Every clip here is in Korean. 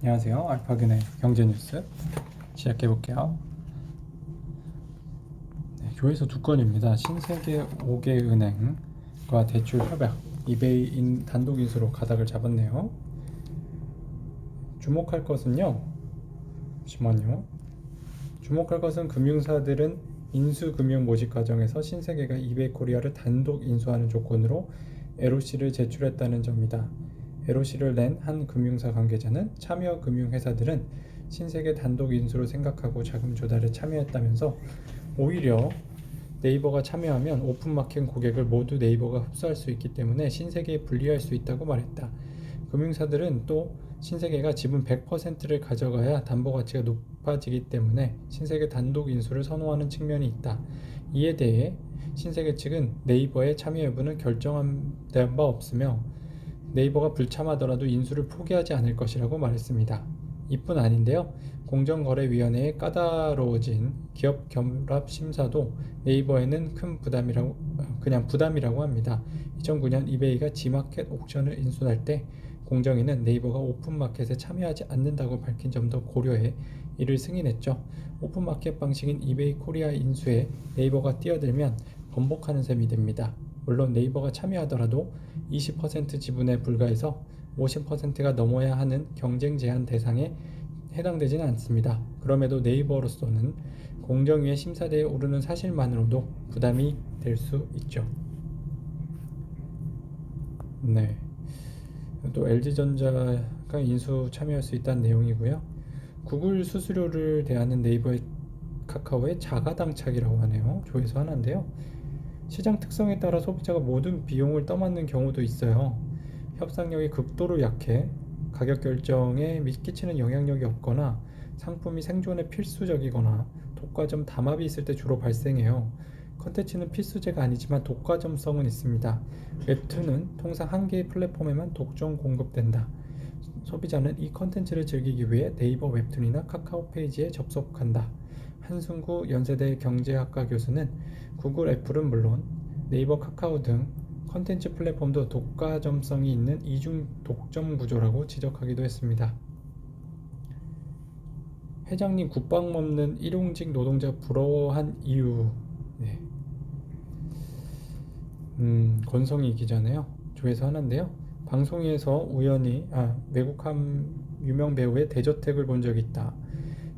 안녕하세요. 알파균의 경제뉴스 시작해 볼게요. 조회수 2건입니다. 신세계 5개 은행과 대출 협약, 이베이 단독 인수로 가닥을 잡았네요. 주목할 것은요. 잠시만요. 주목할 것은 금융사들은 인수금융 모집 과정에서 신세계가 이베이 코리아를 단독 인수하는 조건으로 LOC를 제출했다는 점이다. LOC를 낸 한 금융사 관계자는 참여 금융회사들은 신세계 단독 인수로 생각하고 자금 조달에 참여했다면서 오히려 네이버가 참여하면 오픈마켓 고객을 모두 네이버가 흡수할 수 있기 때문에 신세계에 불리할 수 있다고 말했다. 금융사들은 또 신세계가 지분 100%를 가져가야 담보 가치가 높아지기 때문에 신세계 단독 인수를 선호하는 측면이 있다. 이에 대해 신세계 측은 네이버의 참여 여부는 결정된 바 없으며 네이버가 불참하더라도 인수를 포기하지 않을 것이라고 말했습니다. 이뿐 아닌데요. 공정거래위원회의 까다로워진 기업 결합 심사도 네이버에는 그냥 부담이라고 합니다. 2009년 이베이가 지마켓 옥션을 인수할 때 공정위는 네이버가 오픈마켓에 참여하지 않는다고 밝힌 점도 고려해 이를 승인했죠. 오픈마켓 방식인 이베이 코리아 인수에 네이버가 뛰어들면 번복하는 셈이 됩니다. 물론 네이버가 참여하더라도 20% 지분에 불과해서 50%가 넘어야 하는 경쟁 제한 대상에 해당되지는 않습니다. 그럼에도 네이버로서는 공정위의 심사대에 오르는 사실만으로도 부담이 될 수 있죠. 네. 또 LG전자가 인수 참여할 수 있다는 내용이고요. 구글 수수료를 대하는 네이버의 카카오의 자가당착이라고 하네요. 조회수 하나인데요. 시장 특성에 따라 소비자가 모든 비용을 떠맡는 경우도 있어요. 협상력이 극도로 약해 가격 결정에 끼치는 영향력이 없거나 상품이 생존에 필수적이거나 독과점 담합이 있을 때 주로 발생해요. 컨텐츠는 필수제가 아니지만 독과점성은 있습니다. 웹툰은 통상 한 개의 플랫폼에만 독점 공급된다. 소비자는 이 컨텐츠를 즐기기 위해 네이버 웹툰이나 카카오 페이지에 접속한다. 한승구 연세대 경제학과 교수는 구글, 애플은 물론 네이버, 카카오 등 컨텐츠 플랫폼도 독과점성이 있는 이중 독점 구조라고 지적하기도 했습니다. 회장님 국밥 먹는 일용직 노동자 부러워한 이유. 네. 권성희 기자네요. 조회수 하나인데요. 방송에서 우연히 외국 한 유명 배우의 대저택을 본 적이 있다.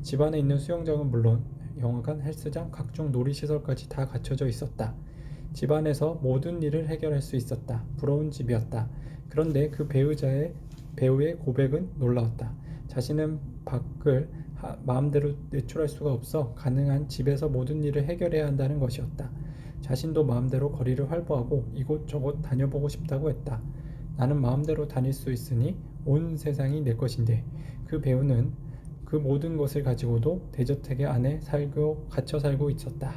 집안에 있는 수영장은 물론 영화관, 헬스장, 각종 놀이시설까지 다 갖춰져 있었다. 집안에서 모든 일을 해결할 수 있었다. 부러운 집이었다. 그런데 그 배우의 고백은 놀라웠다. 자신은 밖을 마음대로 외출할 수가 없어 가능한 집에서 모든 일을 해결해야 한다는 것이었다. 자신도 마음대로 거리를 활보하고 이곳저곳 다녀보고 싶다고 했다. 나는 마음대로 다닐 수 있으니 온 세상이 내 것인데 그 배우는 그 모든 것을 가지고도 대저택의 안에 갇혀 살고 있었다.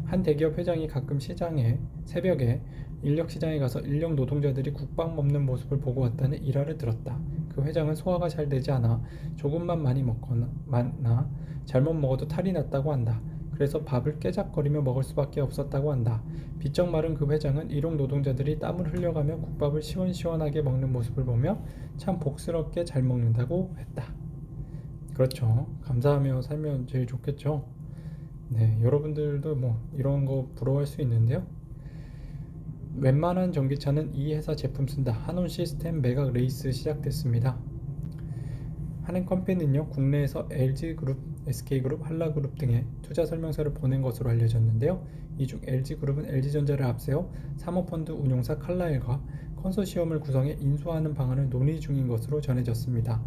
한 대기업 회장이 가끔 새벽에 인력시장에 가서 인력 노동자들이 국밥 먹는 모습을 보고 왔다는 일화를 들었다. 그 회장은 소화가 잘 되지 않아 조금만 많이 먹거나 잘못 먹어도 탈이 났다고 한다. 그래서 밥을 깨작거리며 먹을 수밖에 없었다고 한다. 비쩍 마른 그 회장은 일용 노동자들이 땀을 흘려가며 국밥을 시원시원하게 먹는 모습을 보며 참 복스럽게 잘 먹는다고 했다. 그렇죠. 감사하며 살면 제일 좋겠죠. 네, 여러분들도 이런 거 부러워할 수 있는데요. 웬만한 전기차는 이 회사 제품 쓴다. 한온 시스템 매각 레이스 시작됐습니다. 한행컴퍼니는요, 국내에서 LG그룹, SK그룹, 한라그룹 등의 투자 설명서를 보낸 것으로 알려졌는데요. 이 중 LG그룹은 LG전자를 앞세워 사모펀드 운용사 칼라일과 컨소시엄을 구성해 인수하는 방안을 논의 중인 것으로 전해졌습니다.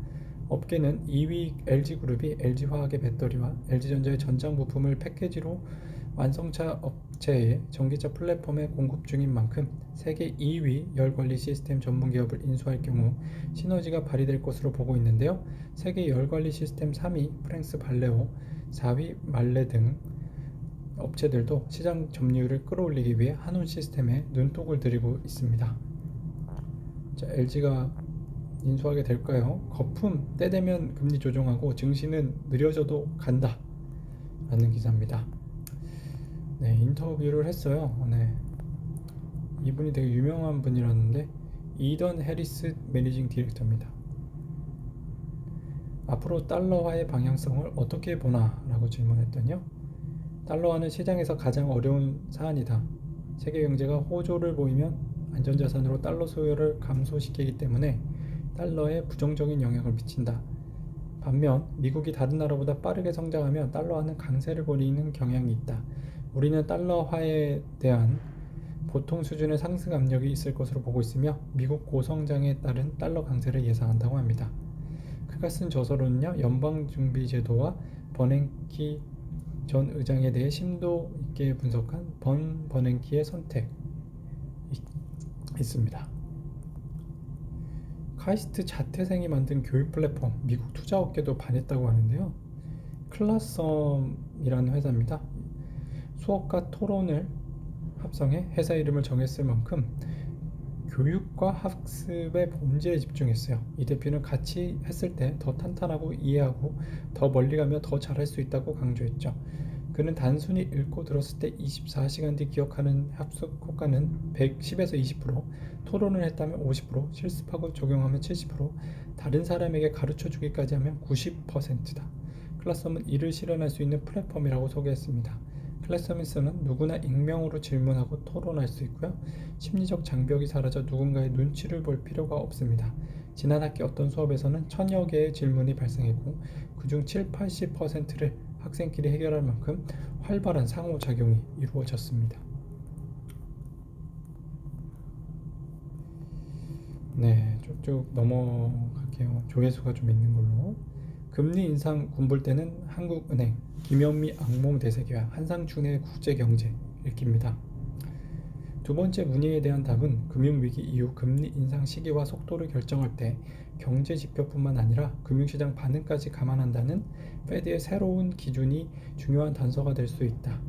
업계는 2위 LG그룹이 LG화학의 배터리와 LG전자의 전장 부품을 패키지로 완성차 업체의 전기차 플랫폼에 공급 중인 만큼 세계 2위 열관리 시스템 전문 기업을 인수할 경우 시너지가 발휘될 것으로 보고 있는데요. 세계 열관리 시스템 3위 프랭스 발레오, 4위 말레 등 업체들도 시장 점유율을 끌어올리기 위해 한온 시스템에 눈독을 들이고 있습니다. 자, LG가 인수하게 될까요? 거품 때 되면 금리 조정하고 증시는 느려져도 간다 라는 기사입니다. 네, 인터뷰를 했어요. 네, 이분이 되게 유명한 분이라는데 이던 해리스 매니징 디렉터입니다. 앞으로 달러화의 방향성을 어떻게 보나? 라고 질문했더니요. 달러화는 시장에서 가장 어려운 사안이다. 세계 경제가 호조를 보이면 안전자산으로 달러 수요를 감소시키기 때문에 달러에 부정적인 영향을 미친다. 반면 미국이 다른 나라보다 빠르게 성장하며 달러화는 강세를 보이는 경향이 있다. 우리는 달러화에 대한 보통 수준의 상승 압력이 있을 것으로 보고 있으며 미국 고성장에 따른 달러 강세를 예상한다고 합니다. 그가 쓴 저서로는요, 연방준비제도와 버냉키 전 의장에 대해 심도 있게 분석한 버냉키의 선택 있습니다. 카이스트 자퇴생이 만든 교육 플랫폼, 미국 투자업계도 반했다고 하는데요. 클라썸이라는 회사입니다. 수업과 토론을 합성해 회사 이름을 정했을 만큼 교육과 학습의 본질에 집중했어요. 이 대표는 같이 했을 때 더 탄탄하고 이해하고 더 멀리 가며 더 잘할 수 있다고 강조했죠. 그는 단순히 읽고 들었을 때 24시간 뒤 기억하는 학습 효과는 110에서 20%, 토론을 했다면 50%, 실습하고 적용하면 70%, 다른 사람에게 가르쳐주기까지 하면 90%다. 클라썸은 이를 실현할 수 있는 플랫폼이라고 소개했습니다. 클래스미스는 누구나 익명으로 질문하고 토론할 수 있고요. 심리적 장벽이 사라져 누군가의 눈치를 볼 필요가 없습니다. 지난 학기 어떤 수업에서는 1000여 개의 질문이 발생했고 그중 70~80%를 학생끼리 해결할 만큼 활발한 상호작용이 이루어졌습니다. 네, 쭉쭉 넘어갈게요. 조회수가 좀 있는 걸로. 금리 인상 군볼 때는 한국은행, 김현미 악몽대세계와 한상춘의 국제경제 읽힙니다. 두 번째 문의에 대한 답은 금융위기 이후 금리 인상 시기와 속도를 결정할 때 경제 지표뿐만 아니라 금융시장 반응까지 감안한다는 페드의 새로운 기준이 중요한 단서가 될 수 있다.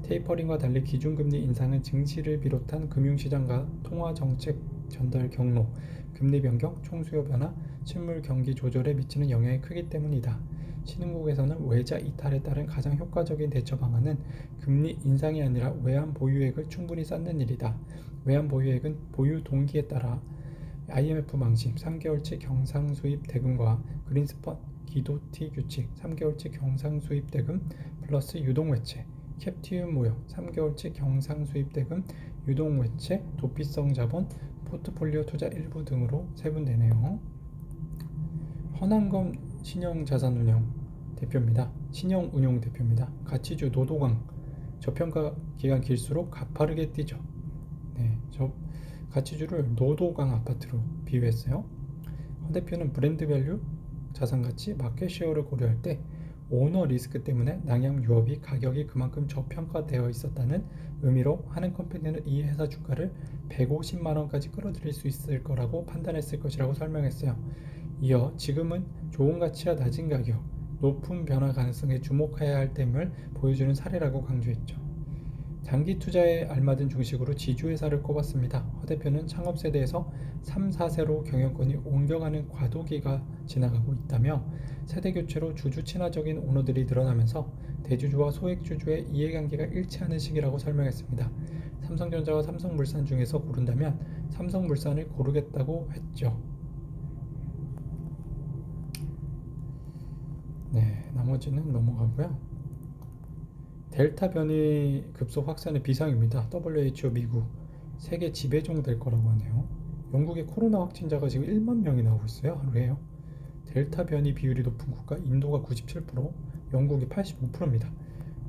테이퍼링과 달리 기준금리 인상은 증시를 비롯한 금융시장과 통화정책 전달 경로, 금리 변경, 총수요 변화, 실물 경기 조절에 미치는 영향이 크기 때문이다. 신흥국에서는 외자 이탈에 따른 가장 효과적인 대처 방안은 금리 인상이 아니라 외환 보유액을 충분히 쌓는 일이다. 외환 보유액은 보유 동기에 따라 IMF 방식 3개월치 경상수입 대금과 그린스펀 기도티 규칙 3개월치 경상수입 대금 플러스 유동외채 캡티움 모형 3개월치 경상수입 대금 유동외채 도피성 자본 포트폴리오 투자 일부 등으로 세분되네요. 허남건 신용자산운용 대표입니다. 신용운용 대표입니다. 가치주 노도강 저평가 기간 길수록 가파르게 뛰죠. 네, 가치주를 노도강 아파트로 비유했어요. 허 대표는 브랜드 밸류, 자산가치, 마켓쉐어를 고려할 때 오너 리스크 때문에 낭양 유업이 가격이 그만큼 저평가되어 있었다는 의미로 하는 컴퍼니는 이 회사 주가를 150만 원까지 끌어들일 수 있을 거라고 판단했을 것이라고 설명했어요. 이어 지금은 좋은 가치와 낮은 가격, 높은 변화 가능성에 주목해야 할 점을 보여주는 사례라고 강조했죠. 장기 투자에 알맞은 중식으로 지주회사를 꼽았습니다. 허 대표는 창업 세대에서 3, 4세로 경영권이 옮겨가는 과도기가 지나가고 있다며 세대 교체로 주주 친화적인 오너들이 늘어나면서 대주주와 소액주주의 이해관계가 일치하는 시기라고 설명했습니다. 삼성전자와 삼성물산 중에서 고른다면 삼성물산을 고르겠다고 했죠. 네, 나머지는 넘어가고요. 델타 변이 급속 확산의 비상입니다. WHO 미국 세계 지배종 될 거라고 하네요. 영국의 코로나 확진자가 지금 1만 명이 나오고 있어요. 하루에요. 델타 변이 비율이 높은 국가 인도가 97%, 영국이 85%입니다.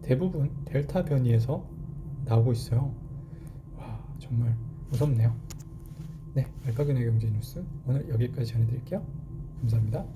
대부분 델타 변이에서 나오고 있어요. 와, 정말 무섭네요. 네, 알파견의 경제 뉴스 오늘 여기까지 전해드릴게요. 감사합니다.